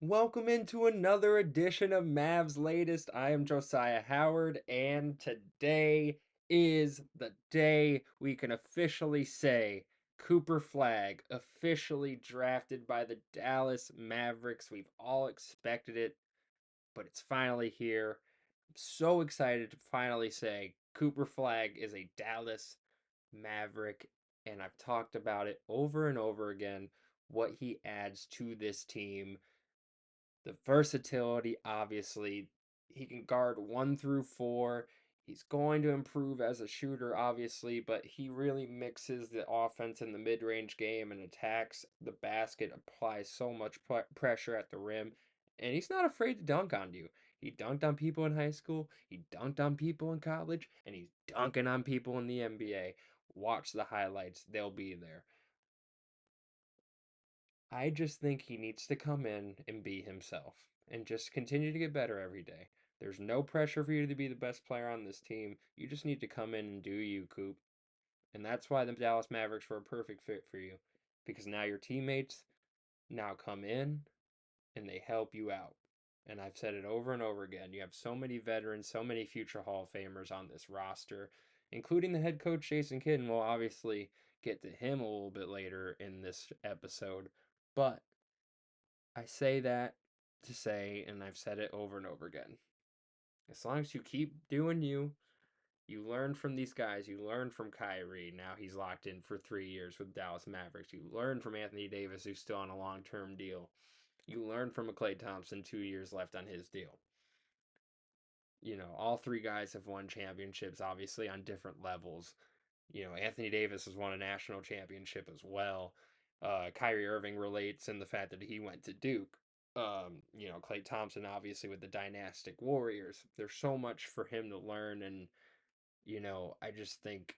Welcome into another edition of Mavs Latest. I am Josyah Howard, and today is the day we can officially say Cooper Flagg officially drafted by the Dallas Mavericks. We've all expected it, but it's finally here. I'm so excited to finally say Cooper Flagg is a Dallas Maverick, and I've talked about it over and over again what he adds to this team, the versatility, obviously. He can guard 1 through 4. He's going to improve as a shooter, obviously, but he really mixes the offense in the mid range game and attacks the basket, applies so much pressure at the rim, and he's not afraid to dunk on you. He dunked on people in high school, he dunked on people in college, and he's dunking on people in the NBA. Watch the highlights, they'll be there. I just think he needs to come in and be himself and just continue to get better every day. There's no pressure for you to be the best player on this team. You just need to come in and do you, Coop. And that's why the Dallas Mavericks were a perfect fit for you. Because now your teammates now come in and they help you out. And I've said it over and over again. You have so many veterans, so many future Hall of Famers on this roster, including the head coach Jason Kidd. And we'll obviously get to him a little bit later in this episode. But I say that to say, and I've said it over and over again, as long as you keep doing you, you learn from these guys. You learn from Kyrie. Now he's locked in for 3 years with Dallas Mavericks. You learn from Anthony Davis, who's still on a long-term deal. You learn from a Klay Thompson, 2 years left on his deal. All three guys have won championships, obviously on different levels. Anthony Davis has won a national championship as well. Kyrie Irving relates in the fact that he went to Duke. Klay Thompson, obviously, with the Dynastic Warriors. There's so much for him to learn. And, I just think,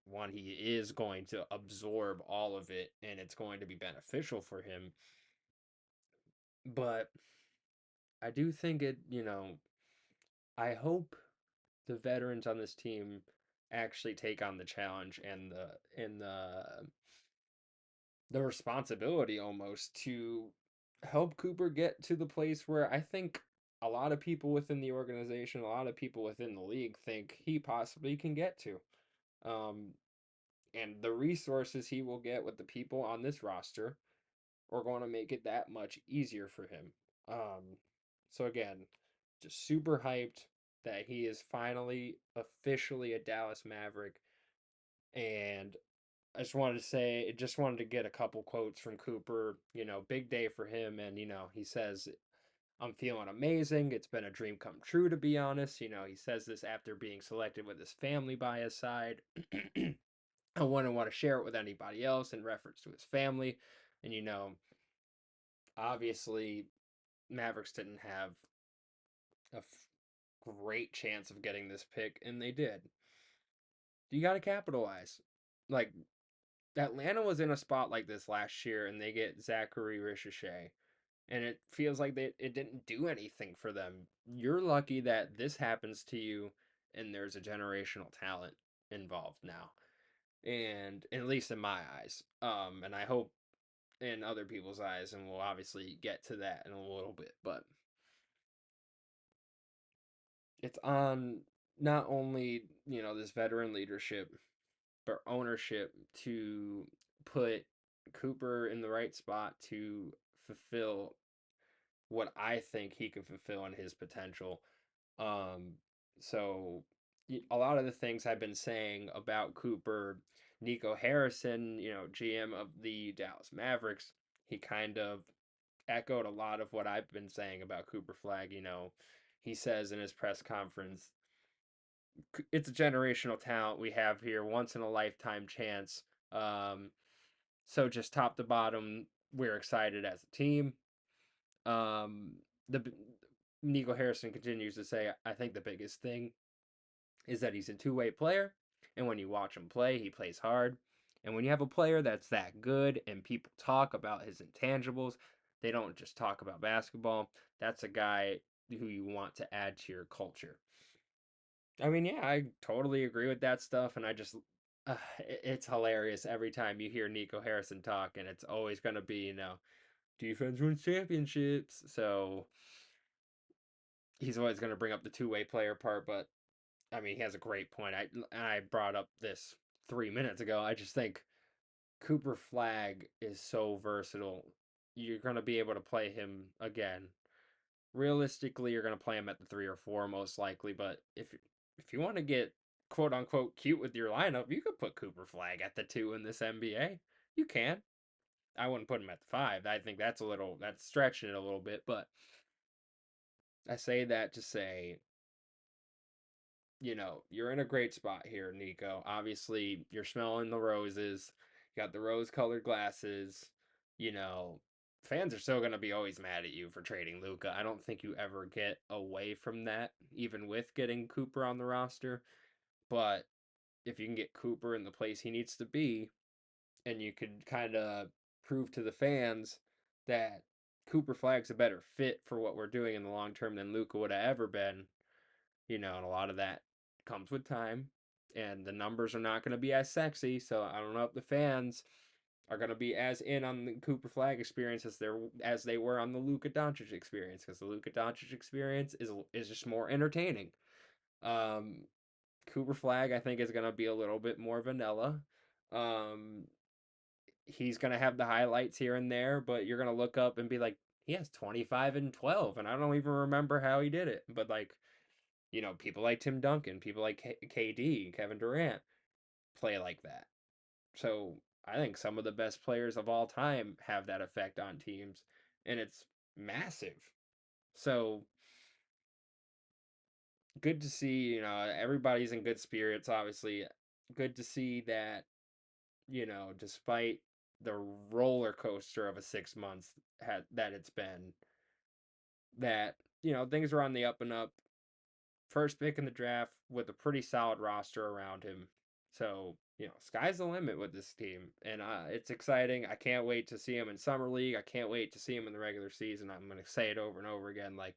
one, he is going to absorb all of it and it's going to be beneficial for him. But I do think I hope the veterans on this team actually take on the challenge and the responsibility almost to help Cooper get to the place where I think a lot of people within the organization, a lot of people within the league think he possibly can get to. Um, and the resources he will get with the people on this roster are going to make it that much easier for him. Um, so again, just super hyped that he is finally officially a Dallas Maverick. And just wanted to get a couple quotes from Cooper. Big day for him. And, he says, I'm feeling amazing. It's been a dream come true, to be honest. He says this after being selected with his family by his side. I wouldn't want to share it with anybody else in reference to his family. And, obviously, Mavericks didn't have a great chance of getting this pick, and they did. You got to capitalize. Like, Atlanta was in a spot like this last year, and they get Zachary Ricochet, and it feels like it didn't do anything for them. You're lucky that this happens to you, and there's a generational talent involved now, and at least in my eyes, and I hope in other people's eyes, and we'll obviously get to that in a little bit, but it's on not only this veteran leadership but ownership to put Cooper in the right spot to fulfill what I think he can fulfill in his potential. Um, so a lot of the things I've been saying about Cooper, Nico Harrison, GM of the Dallas Mavericks, he kind of echoed a lot of what I've been saying about Cooper Flagg. He says in his press conference, it's a generational talent we have here, once in a lifetime chance. Um, so just top to bottom, we're excited as a team. Um, the Nico Harrison continues to say, I think the biggest thing is that he's a two-way player, and when you watch him play, he plays hard. And when you have a player that's that good and people talk about his intangibles, they don't just talk about basketball. That's a guy who you want to add to your culture. I mean, yeah, I totally agree with that stuff, and it's hilarious every time you hear Nico Harrison talk, and it's always going to be, defense wins championships. So he's always going to bring up the two-way player part, but I mean, he has a great point. I brought up this 3 minutes ago. I just think Cooper Flagg is so versatile. You're going to be able to play him again. Realistically, you're going to play him at the 3 or 4 most likely, but if you want to get quote unquote cute with your lineup, you could put Cooper Flagg at the 2 in this NBA. You can. I wouldn't put him at the 5. I think that's stretching it a little bit, but I say that to say, you're in a great spot here, Nico. Obviously, you're smelling the roses. You got the rose-colored glasses. You know, fans are still gonna be always mad at you for trading Luka. I don't think you ever get away from that, even with getting Cooper on the roster. But if you can get Cooper in the place he needs to be, and you could kind of prove to the fans that Cooper Flagg's a better fit for what we're doing in the long term than Luka would have ever been, and a lot of that comes with time, and the numbers are not going to be as sexy. So I don't know if the fans are going to be as in on the Cooper Flagg experience as they were on the Luka Doncic experience, because the Luka Doncic experience is just more entertaining. Um, Cooper Flagg, I think, is going to be a little bit more vanilla. Um, he's going to have the highlights here and there, but you're going to look up and be like, he has 25 and 12, and I don't even remember how he did it. But like, people like Tim Duncan, people like KD, Kevin Durant play like that. So I think some of the best players of all time have that effect on teams, and it's massive. So good to see, everybody's in good spirits, obviously. Good to see that, despite the roller coaster of a 6 months that it's been, that, things are on the up and up. First pick in the draft with a pretty solid roster around him. So, sky's the limit with this team. And it's exciting. I can't wait to see him in Summer League. I can't wait to see him in the regular season. I'm going to say it over and over again. Like,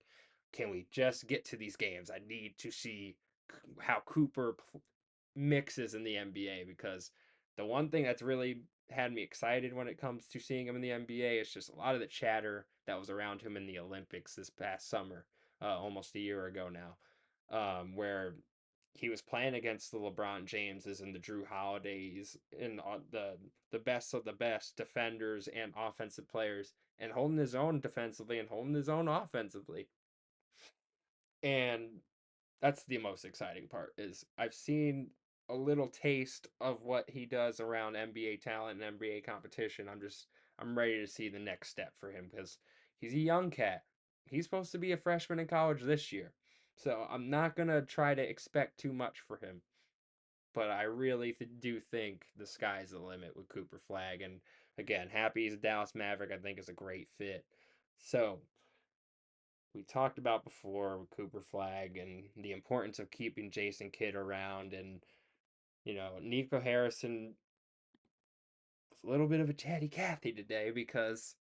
can we just get to these games? I need to see how Cooper mixes in the NBA, because the one thing that's really had me excited when it comes to seeing him in the NBA is just a lot of the chatter that was around him in the Olympics this past summer, almost a year ago now, where he was playing against the LeBron Jameses and the Drew Holidays and the best of the best defenders and offensive players, and holding his own defensively and holding his own offensively. And that's the most exciting part, is I've seen a little taste of what he does around NBA talent and NBA competition. I'm ready to see the next step for him, because he's a young cat. He's supposed to be a freshman in college this year. So I'm not going to try to expect too much for him. But I really do think the sky's the limit with Cooper Flagg. And again, happy he's a Dallas Maverick. I think is a great fit. So we talked about before with Cooper Flagg and the importance of keeping Jason Kidd around. And, Nico Harrison was a little bit of a chatty Cathy today, because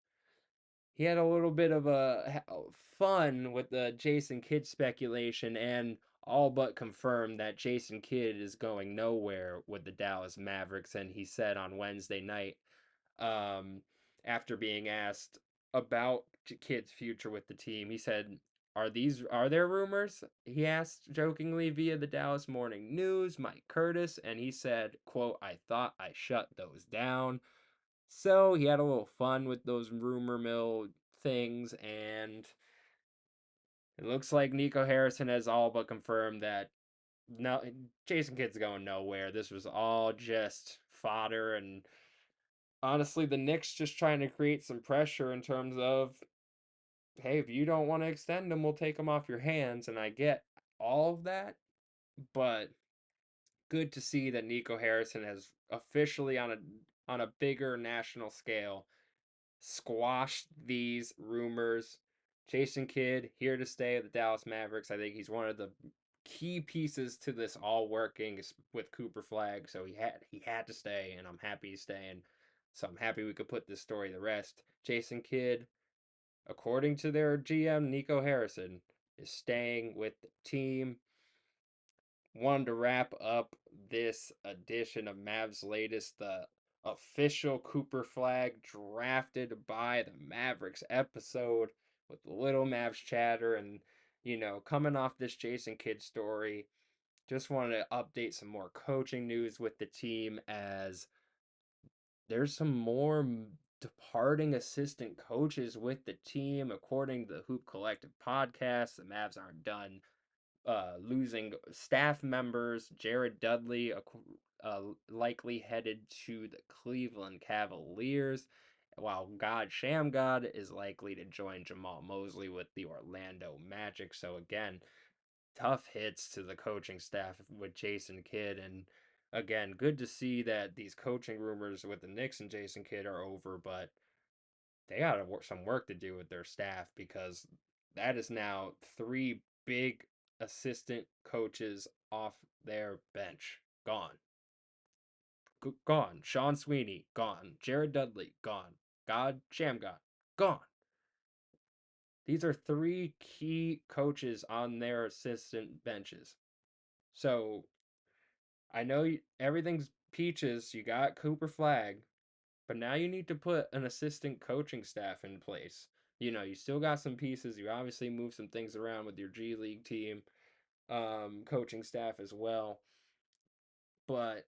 he had a little bit of a fun with the Jason Kidd speculation, and all but confirmed that Jason Kidd is going nowhere with the Dallas Mavericks. And he said on Wednesday night, um, after being asked about Kidd's future with the team, he said, are there rumors?" He asked jokingly via the Dallas Morning News, Mike Curtis, and he said, quote, "I thought I shut those down." So he had a little fun with those rumor mill things, and it looks like Nico Harrison has all but confirmed that no, Jason Kidd's going nowhere. This was all just fodder, and honestly, the Knicks just trying to create some pressure in terms of, hey, if you don't want to extend him, we'll take him off your hands. And I get all of that, but good to see that Nico Harrison has officially on a bigger national scale squashed these rumors. Jason Kidd here to stay at the Dallas Mavericks. I think he's one of the key pieces to this all working with Cooper Flagg. So he had to stay, and I'm happy he's staying. So I'm happy we could put this story to rest. Jason Kidd, according to their GM Nico Harrison, is staying with the team. Wanted to wrap up this edition of Mavs Latest, the official Cooper Flagg drafted by the Mavericks episode with the little Mavs chatter and, coming off this Jason Kidd story. Just wanted to update some more coaching news with the team as there's some more departing assistant coaches with the team. According to the Hoop Collective podcast, the Mavs aren't done losing staff members. Jared Dudley likely headed to the Cleveland Cavaliers, while God Shamgod is likely to join Jamal Mosley with the Orlando Magic. So again, tough hits to the coaching staff with Jason Kidd. And again, good to see that these coaching rumors with the Knicks and Jason Kidd are over, but they got some work to do with their staff because that is now three big assistant coaches off their bench. Gone. Gone. Sean Sweeney, gone. Jared Dudley, gone. God Shamgod, gone. These are three key coaches on their assistant benches. So I know everything's peaches. You got Cooper Flagg, but now you need to put an assistant coaching staff in place. You still got some pieces. You obviously move some things around with your G League team, coaching staff as well. But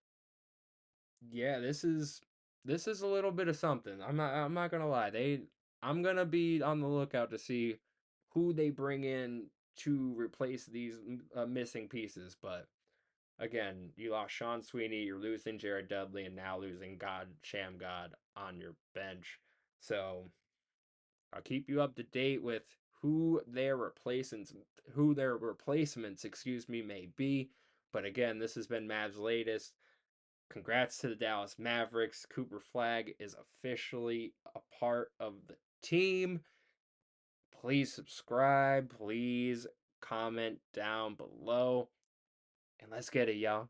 yeah, this is a little bit of something. I'm not gonna lie. I'm gonna be on the lookout to see who they bring in to replace these missing pieces. But again, you lost Sean Sweeney, you're losing Jared Dudley, and now losing God Shamgod on your bench. So I'll keep you up to date with who their replacements, may be. But again, this has been Mavs Latest. Congrats to the Dallas Mavericks. Cooper Flagg is officially a part of the team. Please subscribe. Please comment down below. And let's get it, y'all.